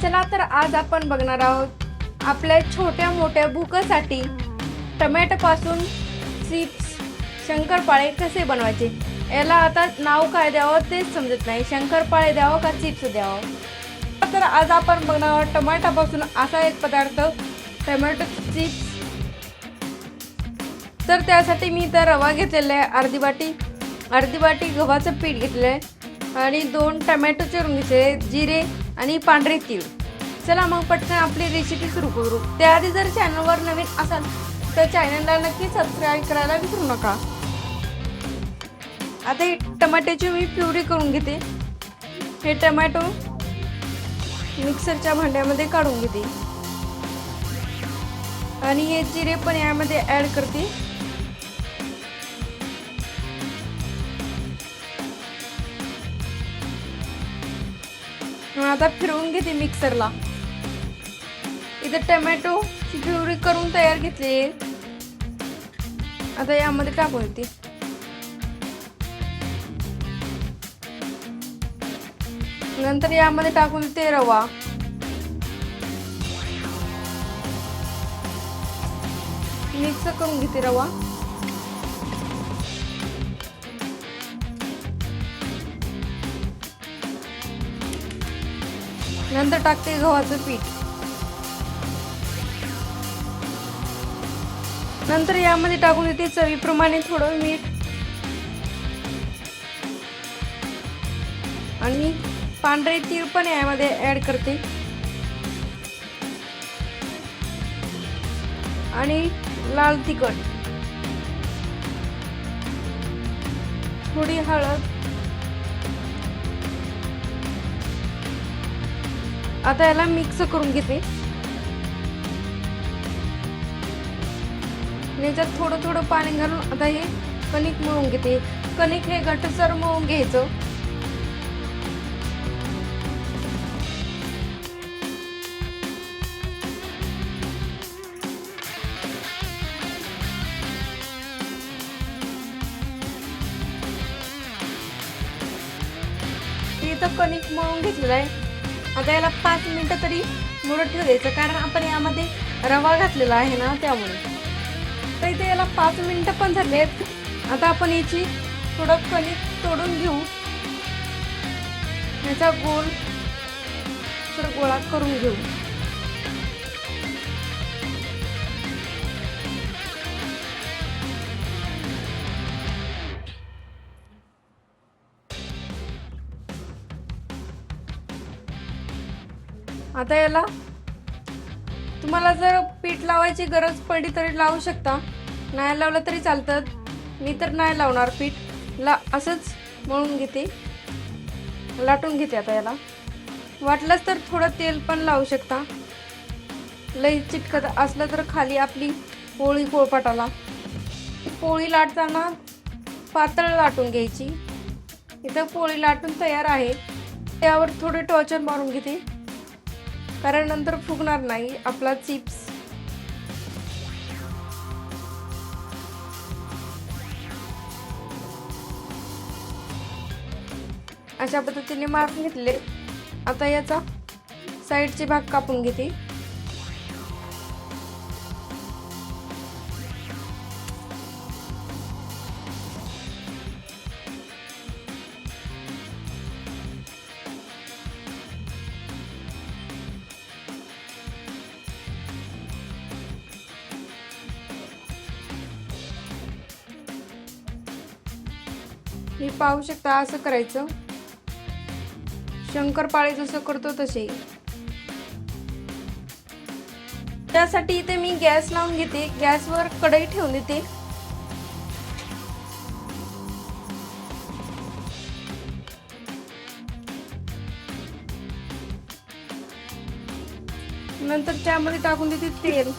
चला तर आज आपण बघणार आहोत आपल्या छोट्या मोठ्या भुकासाठी टोमॅटोपासून चिप्स शंकरपाळे कसे बनवायचे। याला आता नाव काय द्यावं तेच समजत नाही, शंकरपाळे द्यावं का चिप्स द्यावं। तर आज आपण बघणार आहोत टोमॅटोपासून असा एक पदार्थ टोमॅटो चिप्स। तर त्यासाठी मी इथं रवा घेतलेला आहे, अर्धी वाटी गव्हाचं पीठ घेतलं आहे आणि 2 टोमॅटो चिरून घेतले, जिरे आणि पांढरे तीळ। चला मग पटकन आपली रेसिपी सुरू करू। त्याआधी जर चॅनलवर नवीन असाल तर चॅनलला नक्की सबस्क्राइब करायला विसरू नका। आता ही टोमॅटोची मी प्युरी करून घेते। हे टोमॅटो मिक्सरच्या भांड्यामध्ये काढून घेते आणि हे जिरे पण यामध्ये ऍड करते। आता फिरवून घेते मिक्सरला। इथे टोमॅटो ची प्युरी करून तयार घेतली आहे, आता यामध्ये टाकून देते। नंतर यामध्ये टाकून देते रवा, मिक्स करून घेते रवा। नंतर टाकते गव्हाचं पीठ। नंतर यामध्ये टाकून देते चवीप्रमाणे थोडं मीठ आणि पांढरे तीळ पण यामध्ये ऍड करते आणि लाल तिखट, थोडी हळद। आता याला मिक्स करून घेते। याच्यात थोडं थोडं पाणी घालून आता हे कणिक मळून घेते। कणिक हे घट्टसर मळून घ्यायचं। इथं कणिक मळून घेतलेलं आहे। आता याला 5 मिनिटं तरी मुरत ठेवू द्यायचं, कारण आपण यामध्ये रवा घातलेला आहे ना, त्यामुळे। तर इथे याला 5 मिनिटं पण झाले आहेत। आता आपण याची थोडं कणिक तोडून घेऊ, याचा गोल थोडा गोळा करून घेऊ। आता याला तुम्हाला जर पीठ लावायची गरज पडली तरी लावू शकता, नाही लावलं तरी चालतं। मी तर नाही लावणार पीठ, असंच मळून घेते, लाटून घेते। आता याला वाटलंच तर थोडं तेल पण लावू शकता। लई चिटकत असलं तर खाली आपली पोळी पोळपाटाला पोळी लाटताना पातळ लाटून घ्यायची। इथं पोळी लाटून तयार आहे, त्यावर थोडे टॉर्चर मारून घेते, कारण नंतर फुगणार नाही आपला चिप्स। अशा पद्धतीने मारून घेतले। आता याचा साईडचे भाग कापून घेते। हे पाहू शकता, असं करायचं, शंकरपाळे जसं करतो तसे। त्यासाठी इथे मी गॅस लावून घेते, गॅसवर कढई ठेवून देते। नंतर त्यामध्ये टाकून देते तेल।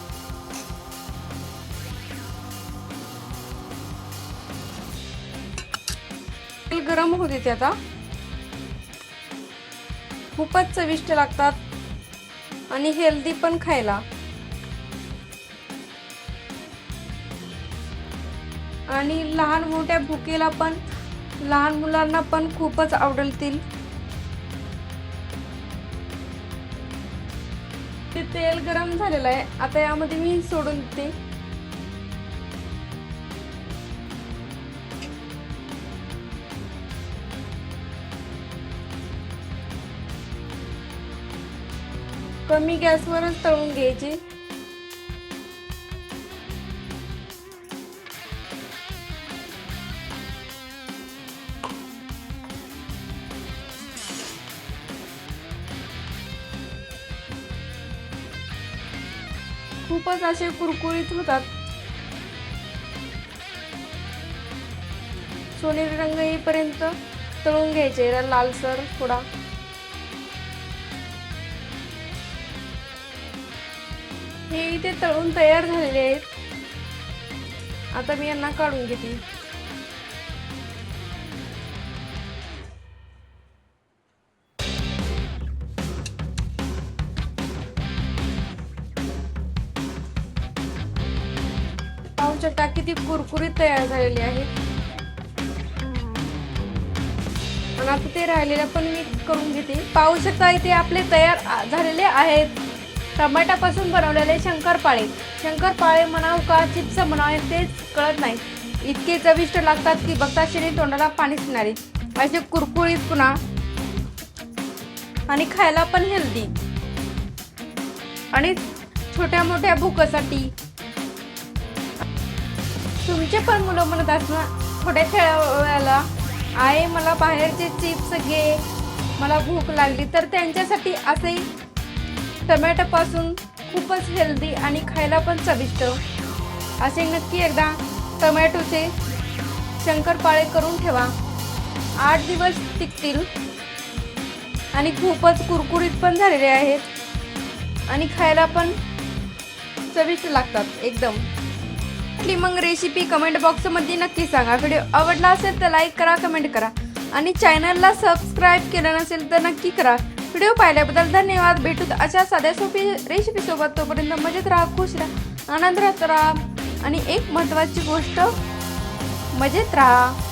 तेल गरम होऊ देते। आता खूपच चविष्ट लागतात आणि हेल्दी पण खायला। आणि लहान मोठ्या भुकेला पण, लहान मुलांना पण खूपच आवडतील। इथे तेल गरम झालेलं आहे. आता यामध्ये मी सोडून देते. कमी गॅसवरच तळून घ्यायचे. खूपच असे कुरकुरीत होतात. सोनेरी रंग येईपर्यंत तळून घ्यायचे, लालसर थोडा. हे इथे तळून तयार झालेले आहेत. आता मी यांना काढून घेते. पाहू शकता किती कुरकुरीत तयार झालेली आहे. आणि आता ते राहिलेलं पण मी करून घेते. पाहू शकता इथे आपले तयार झालेले आहेत टमाट्यापासून बनवलेले शंकरपाळे. शंकरपाळे म्हणाव का चिप्स म्हणावे तेच कळत नाही. इतके चविष्ट लागतात की बघता क्षणी तोंडाला पाणी सुटणारे. असे कुरकुरीत पुन्हा आणि खायला पण हेल्दी आणि छोट्या मोठ्या भुकासाठी. तुमचे पण मुलं म्हणत असणार थोड्या वेळेला आहे मला बाहेरचे चिप्स घे, मला भूक लागली, तर त्यांच्यासाठी असे टमॅटोपासून खूपच हेल्दी आणि खायला पण चविष्ट असे नक्की एकदा टमॅटोचे शंकरपाळे करून ठेवा. 8 दिवस टिकतील आणि खूपच कुरकुरीत पण झालेले आहेत आणि खायला पण चविष्ट लागतात एकदम. मग रेसिपी कमेंट बॉक्समध्ये नक्की सांगा. व्हिडिओ आवडला असेल तर लाईक करा, कमेंट करा आणि चॅनलला सबस्क्राईब केलं नसेल तर नक्की करा. व्हिडिओ पाहिल्याबद्दल धन्यवाद. भेटू अशा साध्या सोपी रेसिपी सोबत. तोपर्यंत मजेत राहा, खुश राहा, आनंदात राहा आणि एक महत्त्वाची गोष्ट मजेत राहा.